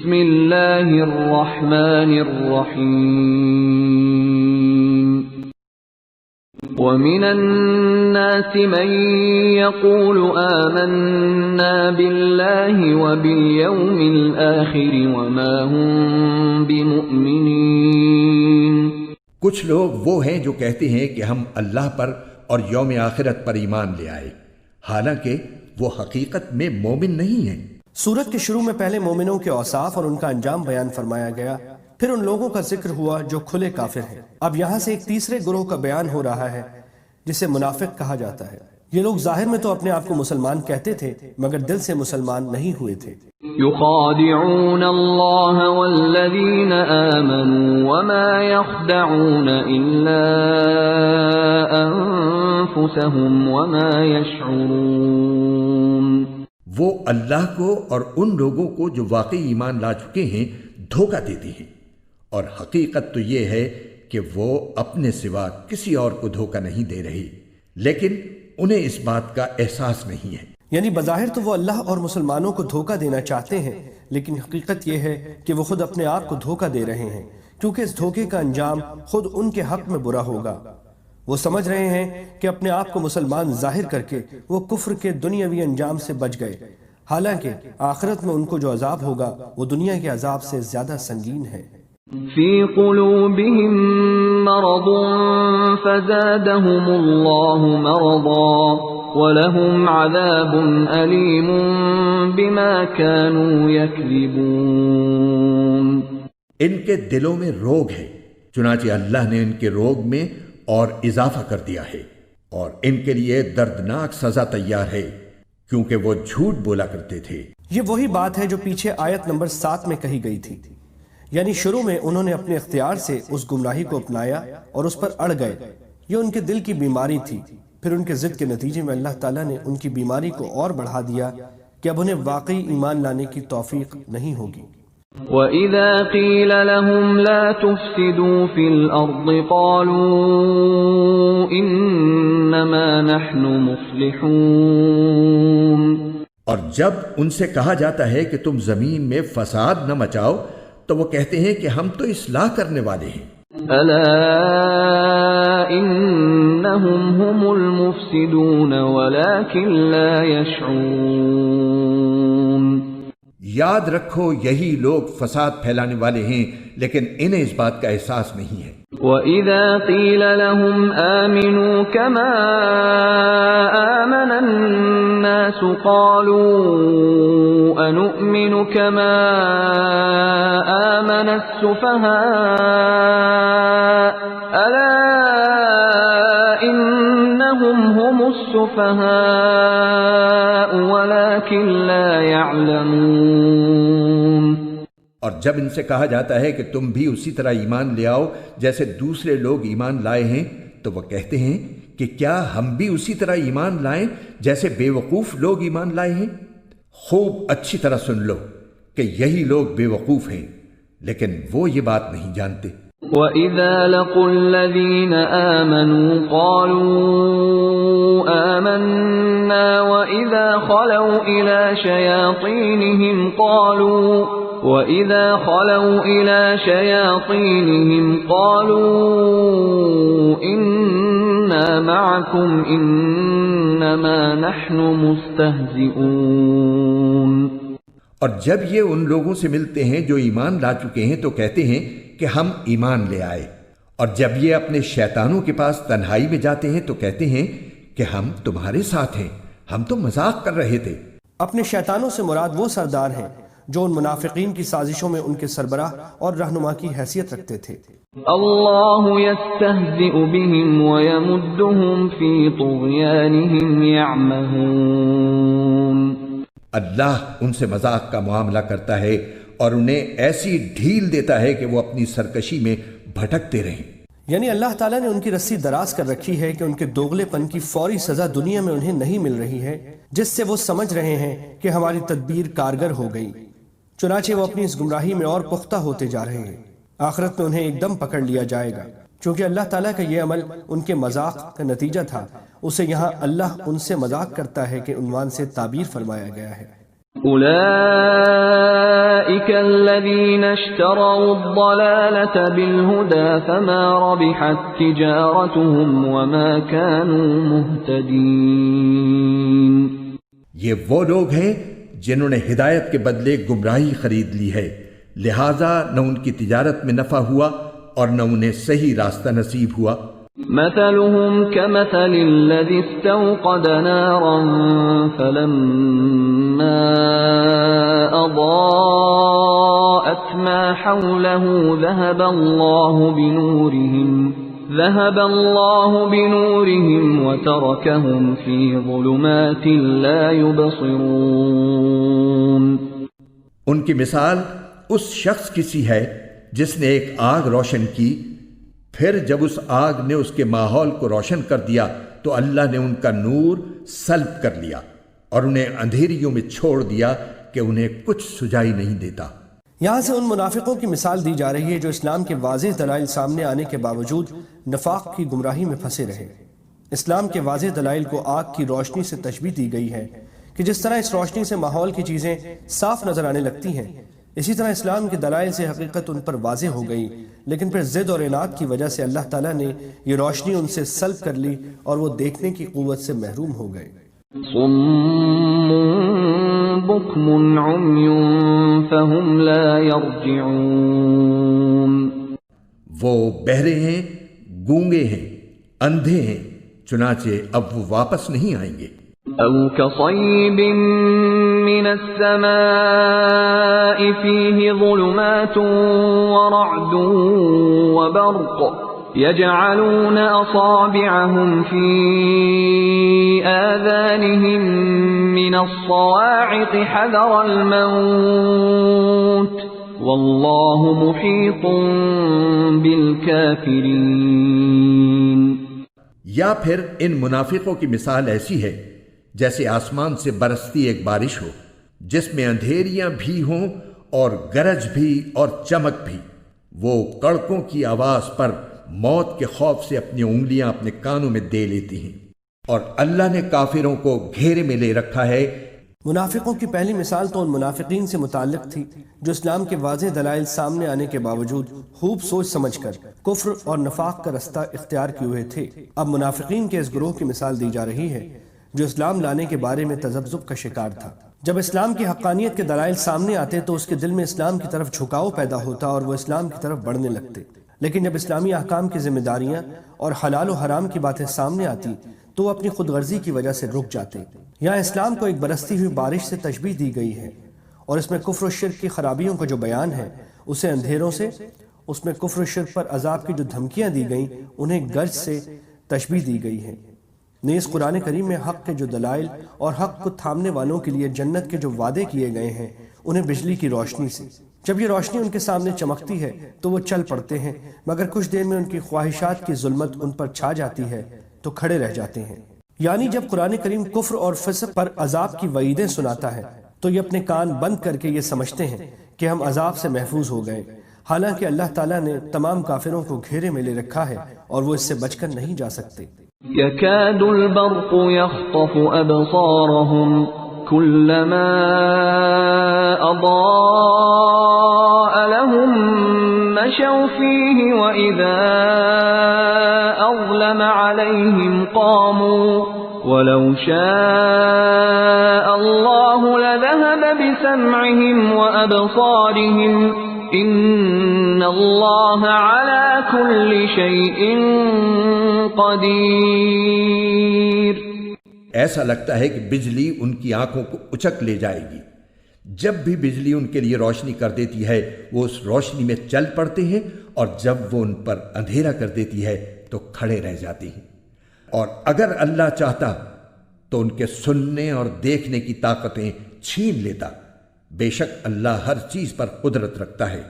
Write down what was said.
بسم اللہ الرحمن الرحیم وَمِنَ النَّاسِ مَن يَقُولُ آمَنَّا بِاللَّهِ وَبِالْيَوْمِ الْآخِرِ وَمَا هُمْ بِمُؤْمِنِينَ۔ کچھ لوگ وہ ہیں جو کہتے ہیں کہ ہم اللہ پر اور یوم آخرت پر ایمان لے آئے، حالانکہ وہ حقیقت میں مومن نہیں ہیں۔ سورت کے شروع میں پہلے مومنوں کے اوصاف اور ان کا انجام بیان فرمایا گیا، پھر ان لوگوں کا ذکر ہوا جو کھلے کافر ہیں۔ اب یہاں سے ایک تیسرے گروہ کا بیان ہو رہا ہے جسے منافق کہا جاتا ہے۔ یہ لوگ ظاہر میں تو اپنے آپ کو مسلمان کہتے تھے مگر دل سے مسلمان نہیں ہوئے تھے۔ يخادعون اللہ والذین آمنوا وما يخدعون الا انفسهم وما يشعرون۔ وہ اللہ کو اور ان لوگوں کو جو واقعی ایمان لا چکے ہیں دھوکہ دیتے ہیں، اور حقیقت تو یہ ہے کہ وہ اپنے سوا کسی اور کو دھوکہ نہیں دے رہے، لیکن انہیں اس بات کا احساس نہیں ہے۔ یعنی بظاہر تو وہ اللہ اور مسلمانوں کو دھوکہ دینا چاہتے ہیں، لیکن حقیقت یہ ہے کہ وہ خود اپنے آپ کو دھوکہ دے رہے ہیں، کیونکہ اس دھوکے کا انجام خود ان کے حق میں برا ہوگا۔ وہ سمجھ رہے ہیں کہ اپنے آپ کو مسلمان ظاہر کر کے وہ کفر کے دنیاوی انجام سے بچ گئے، حالانکہ آخرت میں ان کو جو عذاب ہوگا وہ دنیا کے عذاب سے زیادہ سنگین ہے۔ فی قلوبہم مرض فزادہم اللہ مرضا وَلَهُمْ عَذَابٌ أَلِيمٌ بِمَا كَانُوا يَكْذِبُونَ۔ ان کے دلوں میں روگ ہے، چنانچہ اللہ نے ان کے روگ میں اور اضافہ کر دیا ہے، اور ان کے لیے دردناک سزا تیار ہے کیونکہ وہ جھوٹ بولا کرتے تھے۔ یہ وہی بات ہے جو پیچھے آیت نمبر 7 میں کہی گئی تھی، یعنی شروع میں انہوں نے اپنے اختیار سے اس گمراہی کو اپنایا اور اس پر اڑ گئے۔ یہ ان کے دل کی بیماری تھی، پھر ان کے ضد کے نتیجے میں اللہ تعالیٰ نے ان کی بیماری کو اور بڑھا دیا کہ اب انہیں واقعی ایمان لانے کی توفیق نہیں ہوگی۔ وَإِذَا قِيلَ لَهُمْ لَا تُفْسِدُوا فِي الْأَرْضِ قَالُوا إِنَّمَا نَحْنُ مُصْلِحُونَ۔ اور جب ان سے کہا جاتا ہے کہ تم زمین میں فساد نہ مچاؤ تو وہ کہتے ہیں کہ ہم تو اصلاح کرنے والے ہیں۔ أَلَا إِنَّهُمْ هُمُ الْمُفْسِدُونَ وَلَكِنْ لَا يَشْعُرُونَ۔ یاد رکھو یہی لوگ فساد پھیلانے والے ہیں لیکن انہیں اس بات کا احساس نہیں ہے۔ وَإِذَا قِيلَ لَهُمْ آمِنُوا كَمَا آمَنَ النَّاسُ قَالُوا أَنُؤْمِنُ كَمَا آمَنَ السُّفَهَاءُ أَلَا إِنَّهُمْ هُمُ السُّفَهَاءُ وَلَكِنْ لَا يَعْلَمُونَ۔ اور جب ان سے کہا جاتا ہے کہ تم بھی اسی طرح ایمان لے آؤ جیسے دوسرے لوگ ایمان لائے ہیں تو وہ کہتے ہیں کہ کیا ہم بھی اسی طرح ایمان لائیں جیسے بے وقوف لوگ ایمان لائے ہیں؟ خوب اچھی طرح سن لو کہ یہی لوگ بے وقوف ہیں لیکن وہ یہ بات نہیں جانتے۔ وَإِذَا لَقُوا الَّذِينَ آمَنُوا قَالُوا آمَنَّا وَإِذَا خَلَوْا إِلَى شَيَاطِينِهِمْ قَالُوا إِنَّا مَعَكُمْ إِنَّمَا نَحْنُ مُسْتَهْزِئُونَ۔ اور جب یہ ان لوگوں سے ملتے ہیں جو ایمان لا چکے ہیں تو کہتے ہیں کہ ہم ایمان لے آئے، اور جب یہ اپنے شیطانوں کے پاس تنہائی میں جاتے ہیں تو کہتے ہیں کہ ہم تمہارے ساتھ ہیں، ہم تو مذاق کر رہے تھے۔ اپنے شیطانوں سے مراد وہ سردار ہیں جو ان منافقین کی سازشوں میں ان کے سربراہ اور رہنما کی حیثیت رکھتے تھے۔ اللہ یستہزئ بہم ویمدہم فی طغیانہم یعمہون۔ اللہ ان سے مذاق کا معاملہ کرتا ہے اور انہیں ایسی ڈھیل دیتا ہے کہ وہ اپنی سرکشی میں بھٹکتے رہیں۔ یعنی اللہ تعالیٰ نے ان کی رسی دراز کر رکھی ہے کہ ان کے دوغلے پن کی فوری سزا دنیا میں انہیں نہیں مل رہی ہے، جس سے وہ سمجھ رہے ہیں کہ ہماری تدبیر کارگر ہو گئی، چنانچہ وہ اپنی اس گمراہی میں اور پختہ ہوتے جا رہے ہیں۔ آخرت میں انہیں ایک دم پکڑ لیا جائے گا، چونکہ اللہ تعالیٰ کا یہ عمل ان کے مذاق کا نتیجہ تھا، اسے یہاں اللہ ان سے مذاق کرتا ہے کہ عنوان سے تعبیر فرمایا گیا ہے۔ أولئك الذين اشتروا الضلالة بالهدى فما ربحت تجارتهم وما كانوا مهتدين. یہ وہ لوگ ہیں جنہوں نے ہدایت کے بدلے گمراہی خرید لی ہے، لہذا نہ ان کی تجارت میں نفع ہوا اور نہ انہیں صحیح راستہ نصیب ہوا. مثلهم كمثل الذي استوقد نارا فلما أضاءت ما حوله ذهب الله بنورهم وتركهم في ظلمات لا يبصرون. ان کی مثال اس شخص کی سی ہے جس نے ایک آگ روشن کی، پھر جب اس آگ نے اس کے ماحول کو روشن کر دیا تو اللہ نے ان کا نور سلب کر لیا اور انہیں اندھیریوں میں چھوڑ دیا کہ انہیں کچھ سجائی نہیں دیتا. یہاں سے ان منافقوں کی مثال دی جا رہی ہے جو اسلام کے واضح دلائل سامنے آنے کے باوجود نفاق کی گمراہی میں پھنسے رہے. اسلام کے واضح دلائل کو آگ کی روشنی سے تشبیہ دی گئی ہے کہ جس طرح اس روشنی سے ماحول کی چیزیں صاف نظر آنے لگتی ہیں، اسی طرح اسلام کے دلائل سے حقیقت ان پر واضح ہو گئی، لیکن پھر ضد اور عناد کی وجہ سے اللہ تعالیٰ نے یہ روشنی ان سے سلب کر لی اور وہ دیکھنے کی قوت سے محروم ہو گئے. صم بكم عمي فهم لا يرجعون. وہ بہرے ہیں، گونگے ہیں، اندھے ہیں، چنانچہ اب وہ واپس نہیں آئیں گے. أو كصيب من السماء فيه ظلمات ورعد وبرق يجعلون أصابعهم في آذانهم من الصواعق حذر الموت والله محيط بالكافرين. یا پھر ان منافقوں کی مثال ایسی ہے جیسے آسمان سے برستی ایک بارش ہو جس میں اندھیریاں بھی ہوں اور گرج بھی اور چمک بھی. وہ کڑکوں کی آواز پر موت کے خوف سے اپنی انگلیاں اپنے کانوں میں دے لیتی ہیں، اور اللہ نے کافروں کو گھیرے میں لے رکھا ہے. منافقوں کی پہلی مثال تو ان منافقین سے متعلق تھی جو اسلام کے واضح دلائل سامنے آنے کے باوجود خوب سوچ سمجھ کر کفر اور نفاق کا رستہ اختیار کیے ہوئے تھے. اب منافقین کے اس گروہ کی مثال دی جا رہی ہے جو اسلام لانے کے بارے میں تذبذب کا شکار تھا. جب اسلام کی حقانیت کے دلائل سامنے آتے تو اس کے دل میں اسلام کی طرف جھکاؤ پیدا ہوتا اور وہ اسلام کی طرف بڑھنے لگتے، لیکن جب اسلامی احکام کی ذمہ داریاں اور حلال و حرام کی باتیں سامنے آتی تو وہ اپنی خود غرضی کی وجہ سے رک جاتے. یہاں اسلام کو ایک برستی ہوئی بارش سے تشبیہ دی گئی ہے، اور اس میں کفر و شرک کی خرابیوں کا جو بیان ہے اسے اندھیروں سے، اس میں کفر و شرک پر عذاب کی جو دھمکیاں دی گئیں انہیں گرج سے تشبیہ دی گئی ہے. نیز قرآن کریم میں حق کے جو دلائل اور حق کو تھامنے والوں کے لیے جنت کے جو وعدے کیے گئے ہیں انہیں بجلی کی روشنی سے، جب یہ روشنی ان کے سامنے چمکتی ہے تو وہ چل پڑتے ہیں، مگر کچھ دیر میں ان کی خواہشات کی ظلمت ان پر چھا جاتی ہے تو کھڑے رہ جاتے ہیں. یعنی جب قرآن کریم کفر اور فسق پر عذاب کی وعیدیں سناتا ہے تو یہ اپنے کان بند کر کے یہ سمجھتے ہیں کہ ہم عذاب سے محفوظ ہو گئے، حالانکہ اللہ تعالیٰ نے تمام کافروں کو گھیرے میں لے رکھا ہے اور وہ اس سے بچ کر نہیں جا سکتے. يكاد البرق يخطف أبصارهم كلما أضاء لهم مشوا فيه وإذا أظلم عليهم قاموا ولو شاء الله لذهب بسمعهم وأبصارهم إن الله على كل شيء قدیر. ایسا لگتا ہے کہ بجلی ان کی آنکھوں کو اچک لے جائے گی. جب بھی بجلی ان کے لیے روشنی کر دیتی ہے وہ اس روشنی میں چل پڑتے ہیں، اور جب وہ ان پر اندھیرا کر دیتی ہے تو کھڑے رہ جاتی ہیں. اور اگر اللہ چاہتا تو ان کے سننے اور دیکھنے کی طاقتیں چھین لیتا. بے شک اللہ ہر چیز پر قدرت رکھتا ہے.